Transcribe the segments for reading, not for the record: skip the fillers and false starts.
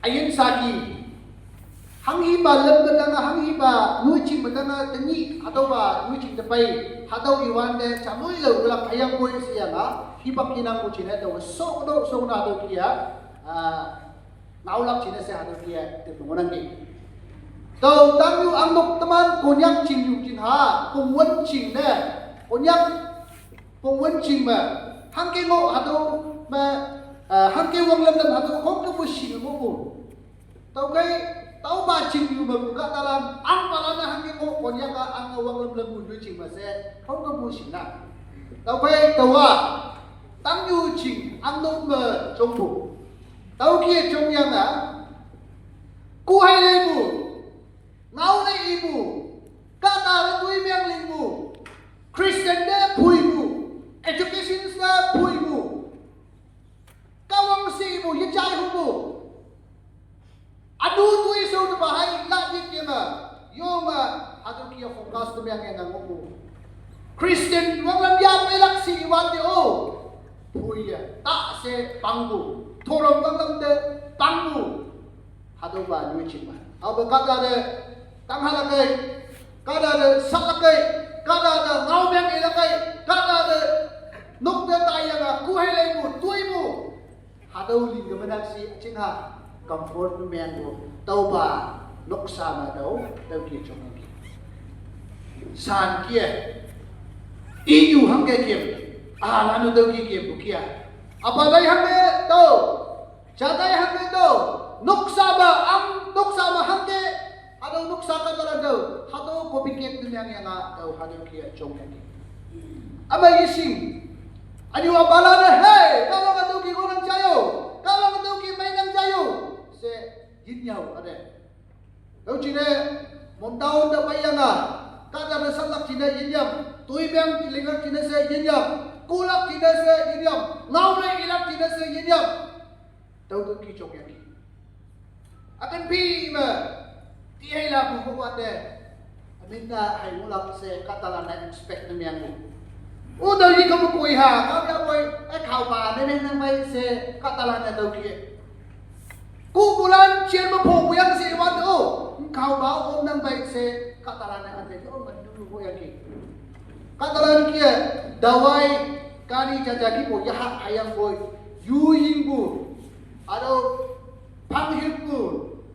ayin shaki hanghi ba lam da nga hanghi ba nui ching da nga tani atau ba nui ching da pai hadau iwan de chamui lo la phayang boy sia nga hibak kinang ko chine do so na do kia naulak chine se hadu kia te ngonang ni to tang yu ang nok taman konyak ching yu chin ha kong wen ching ne konyak kong wen ching ma hangke ngo hadu ma hangke wang lam hadu kong ka bu shin mo bu tau kai tau ba ching yu ba ka talam ang pala na hangke ngo konyak ka ang wang lam bu ching ma se kong ka bu shin na tau kai tawa tang yu ching ang nok ma chong bu tau kia chong yang à ku hai lê bu ngau lê ibu kata le tui miang ling bu Christian de pui bu education sa pui bu kawang si bu ye chai hu bu adu tui so de bahai la dik ye ma yo ma adu kia focus de miang yang ngau bu Christian wang lam ya pe lak si wan de o pui ya ta se pang bu thorong bang lam de tangmu hado ba nui ching ma ab kada de tang hala kai kada de sal kai kada de ngau meng ila kai kada de nok de tayanga ku hai lai mu tui mu hado ling ga manak si ching ha comfort men bu tau ba nok sa ma do tau ki chong ki san kia iu hang ke kem lanu tau ki kem bu kia apa dai hangge to jadai hangge to nuksa ba am nuksa ma hangge ado nuksa ka tala do hado ko biket dunya nga to hado kia chong ki ama yising ani wa bala ne hey kawa ka to ki ko nang jayo kawa ka to ki mai nang jayo se yin yau ade to chine mon taon da bayanga kada na salak chine yin yam tui bang lingar chine se yin yam kulak kita se yinyam ngau le ilak kita se yinyam tau tu ki chok yaki akan pi ma ti hai la bu ko ate aminda hai mulak se katala na expect na miang u dau yi ko ko ha ka ya boy khau ba ne nang mai se katala na dau ki ku bulan chen ma pho bu yang se wan o khau ba om nang mai se katala na ate o man du ko yaki katalan kia dawai kani jajaki bo yaha ayang boy üyin bu ado panghip bu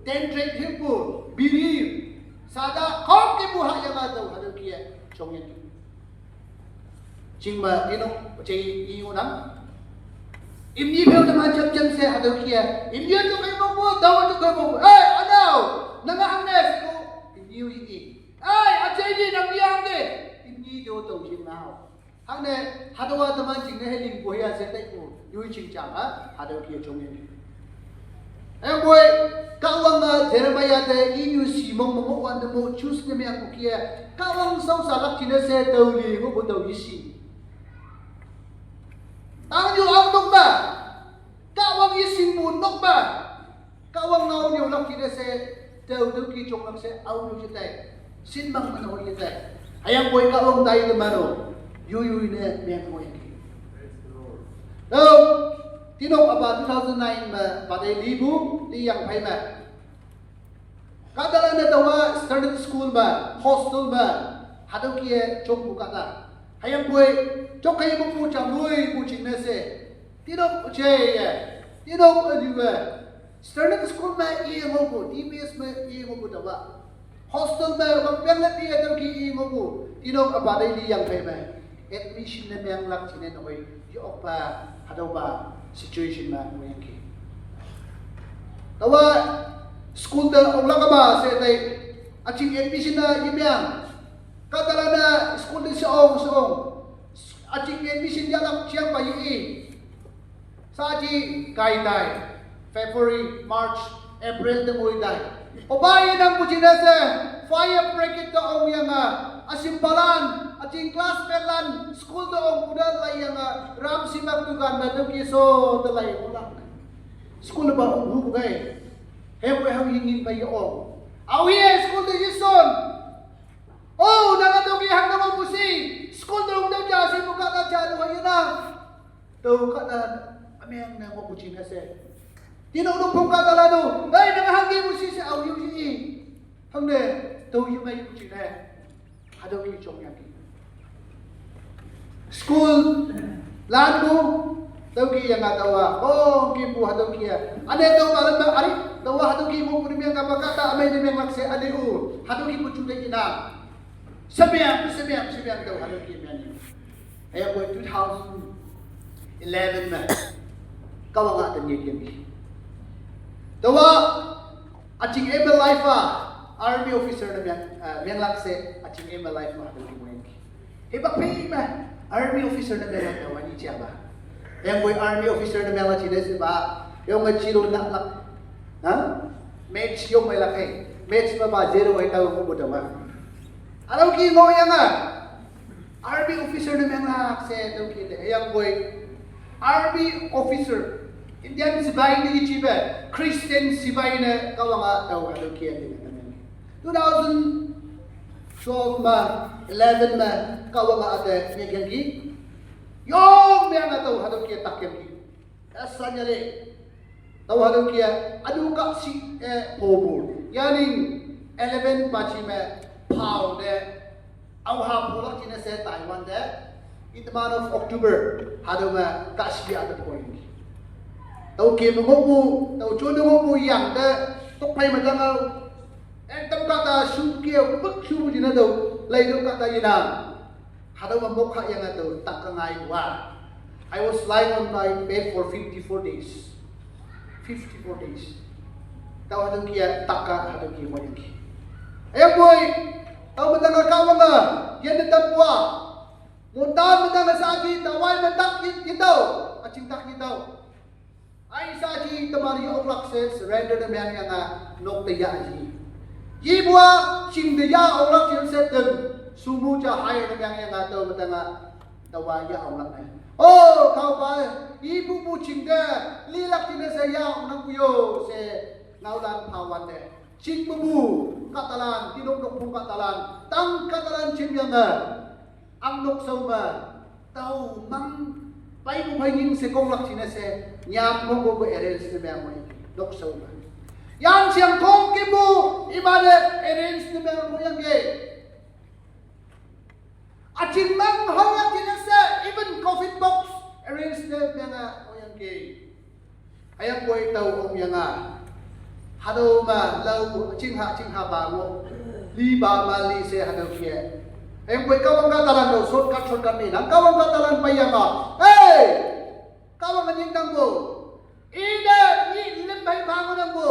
dendret hip bu biri sada kong ki bu hayang ado ado kia chongyan ki chingma dino chei iu nam imni pheu na cham cham se ado kia imni to kai bo bo daw to kai bo hey adao nanga hangne ko imni yi ai achei ji nang yang de imni do to chim nao hangne hadawa taman ching ne heling bo ya se tai ko yui ching chang a hadaw kia chongyan ai boy kawang Jeremiah de inu si mong mong wan de mo choose ne me ko kia kawang sau salak chine se tawli ko bo daw yisi ang yu ang nok ba kawang yisin bu nok ba kawang ngau nyu lak chine se taw daw ki chong lam se au nyu chitai sin mang man ho yitai ayang boy kawang dai de mano yu ne me ko yaki tinok aba 2009 ma badai libu di yang pai ma kadala na dawa student school ba hostel ba hadaw kia chok bu kata hayang boy chok kay mo pu chamui pu ching na se tinok che tinok adiwa student school ma i mo bu DBS ma i mo bu dawa hostel ba wang pyang la ti hadaw ki i mo bu tinok aba dai li yang pai ma admission na myang lak chinen oi yo pa hadaw ba situation na mo yaki tawa school da ong laka ba se tay aching admission na yimyang kadala na school din sa ong aching admission yalak siyang pa yi sa ji kai dai February March April de moy dai obayin ang buchina se fire break it ong yang asimbalan aching class pelan school do ong budal lay yang ram simak tugan na do kiso dalay ulang school ba ong hu gay hewe haw hingin ba yung awiye school do yison oh nanga do ki hang na musi school do daw ja si mukha ka ja do yun na do ka na ameng na mo buchina se tinulong pong katalado, ay, nangahangi mo si aw yung si hangde, daw yung may yung sila, hadaw yung chong yan. School, lahat mo, daw kaya nga dawa, kipo hadaw kaya. Ano daw parang ba, ari, dawa hadaw kaya mo po niya nga magkata, amay na mga lakse, ano hadaw kaya mo chong ina. Sabihan daw hadaw kaya yan. Kaya po, 2011 na, kawangatan niya yan. Dawa, aching email life army officer na biyang lakse, aching email life hadaw kaya mo yan. Ibak pa army officer na biyang dawa ni siya ba? Yang boy army officer na biyang lakse, diba? Yung chilo na, ha? Match yung may laki. Match pa ba? 0 ay tawag mo dawa. Alam ki mo yan nga? Army officer na biyang lakse, daw kita. Yang boy, army officer. Indian sibay na ichiba. Christian sibay na kawanga daw hadaw kaya din. 2012 ma, 11 ma, kawanga ate niyagyan ki. Yung may nga daw hadaw kaya takyan ki. Asa niya rin. Daw hadaw kaya, ano ka si pobo. Yaning 11 bachi ma pao de. Ang hapulak kina sa Taiwan de. In the month of October, hadaw ma kasi at point. Tao kaya mo, tao chuno mo yang de, tokpay madangaw. Tam kata shukiya, pag shubu dina daw, layo kata yina. Hadaw mamukha yang daw, takangay wa. I was lying on my bed for 54 days. 54 days. Tao hadaw kaya taka hadaw kaya mo yang ki. Ayan boy, tao madangaw kawang nga, yan na tapwa. Muntaan madangaw sa akin, taway matakit kita. Aching takit daw. Ay sa aji tamari ang lakse surrender na miyang nga noktaya aji. Yibwa singdaya ang lakse setem sumuja higher na miyang nga daw matanga tawaya ang lakse. Oh, kau pa ibu mo singda lilak tina sa yaw ng kuyo se naulan pawan de. Sing mu katalan tinok mo katalan tang katalan chimyang ang noksaw ma tau mang pai mo hingin se kong lak sina se nyam mo go arrange na maya mo dok sa uma yang siyang kong kibo ibada arrange na maya mo yang ge achin mang hawak sina se even coffee box arrange na maya mo yang ge ayang boy tau om yang hado ma lau ching ha ba mo li ba ma li se hado kia. Yang boy kawang katalan daw, shortcut ni. Ang kawang katalan pa yan hey! Kawang kanyang mo. Ida, ilimbay bangon ang mo.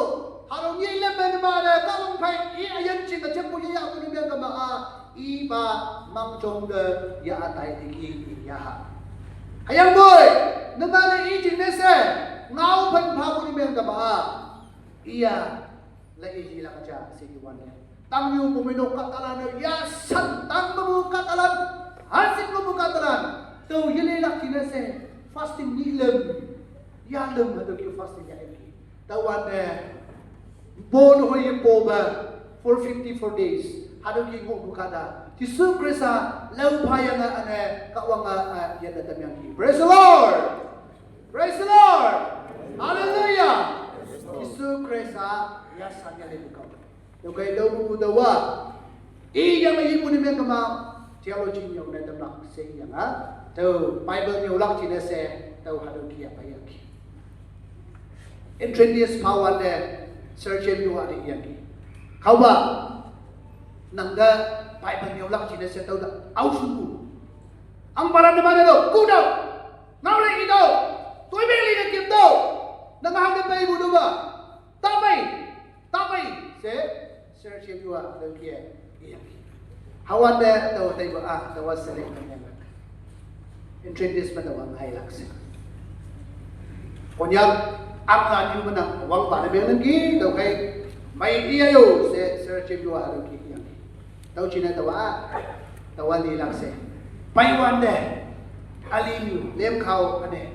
Harong ilimbay naman, kawang pay, ayan siya, po niya ako niya ka iba, mangchong ya atay tiki, yaha. Ayang boy, naman ijin nese, ngaupan pa ko niya ka iya, laiji lang siya, sigiwan niya. Tang yung puminok katalan, yasan, tang mo katalan, hasin mo katalan. So, yililak kinase, fasting nilam, yalam na yung fasting niya. Tawan bono ho yung boba for 54 days. Hadong yung bukada. Tisu kresa, laupaya nga kawang yan na tamyang. Praise the Lord! Praise the Lord! Hallelujah! Tisu kresa, yasan niya rin ikaw. Yung kaya daw mo dawa, iya may ipon niya kama theology niyo na damlak sa iya nga. So, Bible niyo lang sinase, daw halo kiya payak. Intrinious power na search niyo ali yan. Kawa, nangga Bible niyo lang sinase, daw na ausuko. Ang para naman na kudaw, ngawin ito, tuwibili na kim daw, nangahanggan pa ibo daw ba? Tapay, search you are the kia. How are there? They were there was select. In this man, the one high lax. On young, I'm not human. One part of the key, okay. My dear, you say, search you are the kia. Don't you know the one he lax? By one day, I'll leave you, them cow, and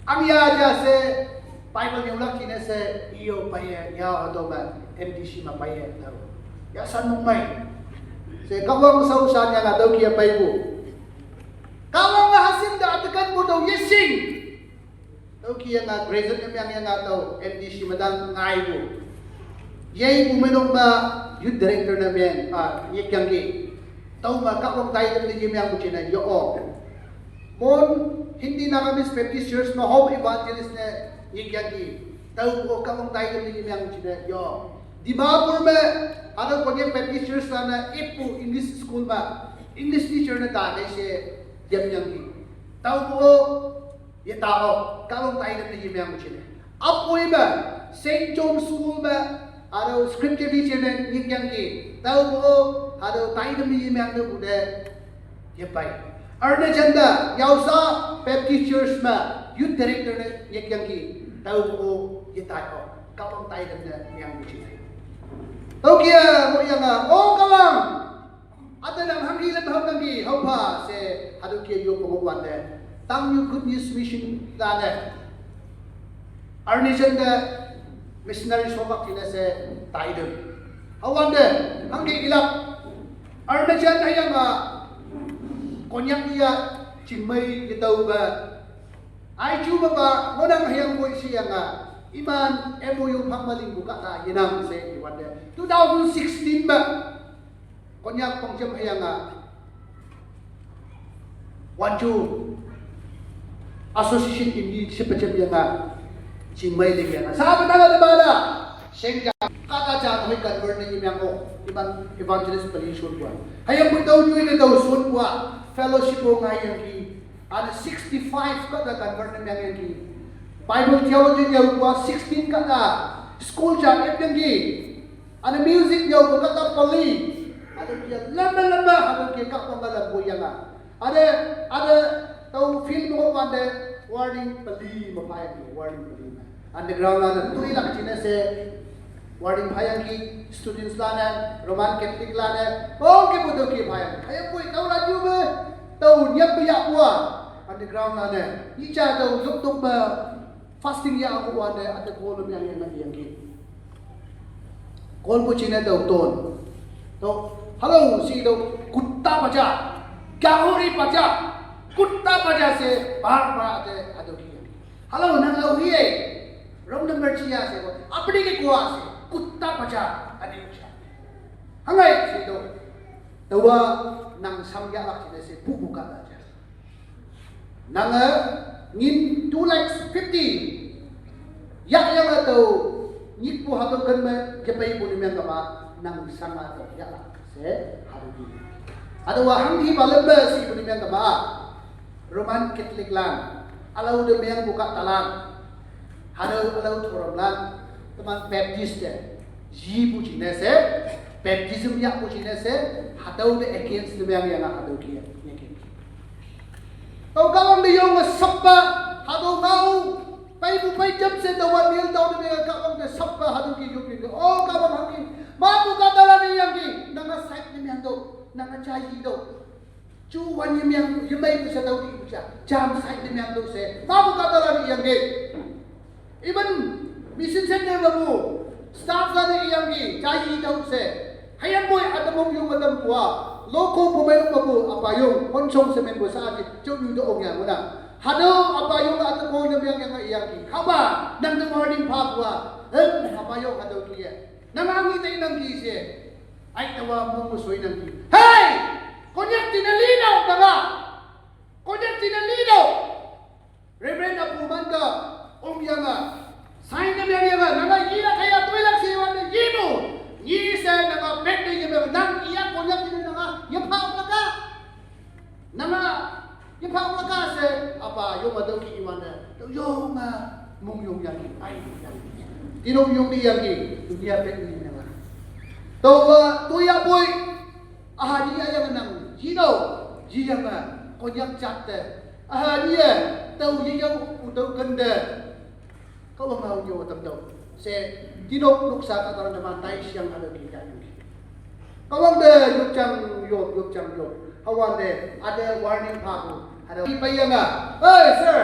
I'm ya say, Bible yung lucky na sa iyo paye, ya adoba, MDC mapaye daw. Ya san mong may. Say kawang sa usan niya nga daw kiya paybo. Kawang nga hasim da atakan mo daw yesing. tau kia nga graduate yang nga tau MDC madang ngai bu yei bu menok ba youth director na men yek yang ki tau ma Kahwang tayo ng yang bu china yo mon hindi na kami 50 years na home evangelist na yek yang ki tau ko Kahwang tayo ng yang bu china yo di Mapur me ada ko 50 years na ipu English school ba English teacher na ta kasi yang ki tau ko ye tao Kahwang tayo ng yang bu china apoy ba St. John School ba ada scripture teacher na yek yang ki tau ko ada tayo ng yang bu de ye pai arne janda yausa 50 years ma youth director na yek yang ki tau ko ye tao Kahwang tayo ng yang bu china tau kia mo yang Kahwang ada nang hanghilan bahang nangi haupa se hadu kia yo pengumuan de tang you good news mission dane arni janda missionary sobak kina se taidem hawan de hangge ilap arni janda yang konyak dia cimai ditau ba ai chu ba ngonang hayang boy siya nga iman MOU pangmaling buka ta yenang se iwan de 2016 ba konyak pangjem hayang wanju association ini sepecem yang cimai lagi yang sahabat ada bala sengja kata jangan hoi convert ni yang iman evangelist pelishun buat hayang pun tahu juga tahu sun buat fellowship orang yang ki ada 65 kata convert ni yang ki Bible theology yang buat 16 kata school jangan yang ki ada music yang buat kata poli ada dia lama-lama ada dia Kahwang dalam goyang ada tahu film apa ada warning peli mapayang ki warning peli underground ada tu ilang Cina se warning payang ki students lana Roman Catholic lana oh ke bodoh ki payang ayam pui tahu radio be tahu niat biak buat underground lana ica tahu YouTube be fasting ya aku ada kolom yang ki kolom Cina tahu ton tahu halo si tahu kutta baca gauri baca kutta baca se bar ada ki halo nang lau hiye Rom number cia se apni ke kuat se kutta baca ada uca hangai se do tawa nang samya lak se se buka aja nang ngin 2 lakhs 50 ya yang atau nyipu hatu kan me kepai pun yang kama nang sama to ya lak se harugi ada wahang hi balamba si pun yang kama Roman Catholic lang alau de yang buka talang alau thorom lang teman Baptist de ji pu chine se baptism ya pu chine se hadau de against de yang hadau ki tau Kahwang de yong sabba hadau mau pai bu pai jam se dawan nil tau de Kahwang de sabba hadau ki yo ki Kahwang hangi ma bu ka dalan yang ki nanga site de yang do nanga chai do chu wan yang yemai bisa tahu di uca jam site de yang do se ma bu ka dalan yang ki even mission center babu staff lana yang ki chai do se hayang boy adamong yung madam kuwa loko pumelo babu apa yung konsong semen bo sa ati chu yu do ong yang muna hado apa yung atamo yung yang ki haba nang the morning pa kuwa apa yung hado ki nangangi tay nang ki se ay tawa mo musoy nang ki hey konyak tinalinaw tanga konyak tinalinaw Reverend Abu Manda yang sign na yang nanga ila kaya tuilang siwan ni Jimo ni sa nanga pekde yung nang iya konyak tinanga yapaw laka nanga yapaw laka se apa yung madaw ki iwana yung mong yung yang ay tinong yung di yang ki dunia pekde yung to tuya boy dia yang nang Jino yang konyak chatte dia tahu dia untuk kende kau mau nyawa tempat se Jino luksa kataran nama tais yang ada di dalam kau de yuk cang hawan de ada warning paku ada bayang hey sir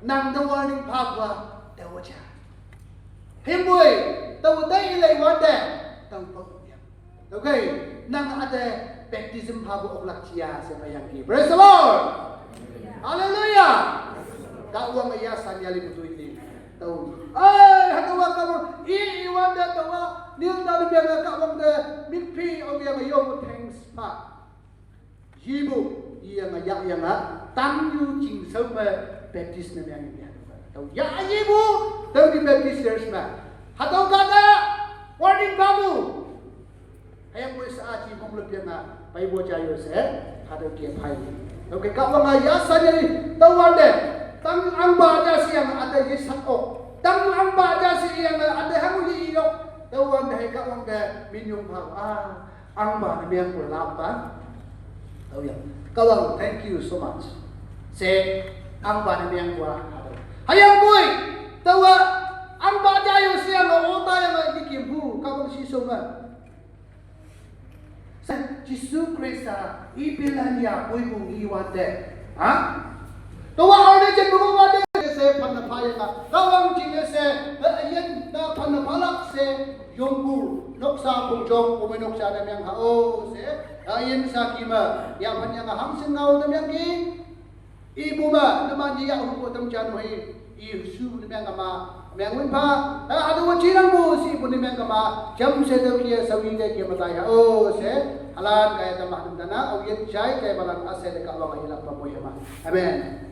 nang the warning paku tahu aja hemboy tahu dai ilai wande tahu okay nang ada baptism pagu oklak cia siapa yang ki praise the Lord haleluya Kahwang ya sanyali butuh ini tau ai hatawa Kahwang iwan da tawa nil da biang Kahwang da mikpi o biang yo thanks pa jibu yang tang yu jing sau ma baptist na biang biang tau ya jibu tau di baptist church ma hatau kada warning kamu ayam boleh sahaja mong lebih na pai bo jayo se hatau dia pai okay Kahwang ya sajari tau ande tang ang ba ja siang ada yesak ok tang ang ba ja siang ada hamu yi yok tau ande Kahwang da minyum pa ang ba biang ko lapa tau ya Kahwang thank you so much se ang ba biang ko hayang boy tau ang ba ja yo siang o ta yang dikim hu Kahwang si so ma Jesus Christ ibilania boy mong iwate ha tawa order jen buku wade se panapaya ka Kahwang jinga se ayen da panapalak se yongbu noksa bungjong umenoksa na yang hao se ayen sa kima yang panya nga hamsing ngau na yang ki ibu ma naman dia hu tam chan mai isu na yang ma yang win pa adu wachirang bu si pun yang ma jam se to kia sawi de kia mataya o se halan kaya tamah dana au yen chai kaya balan ase de Kahwang ilak pa mo yama amen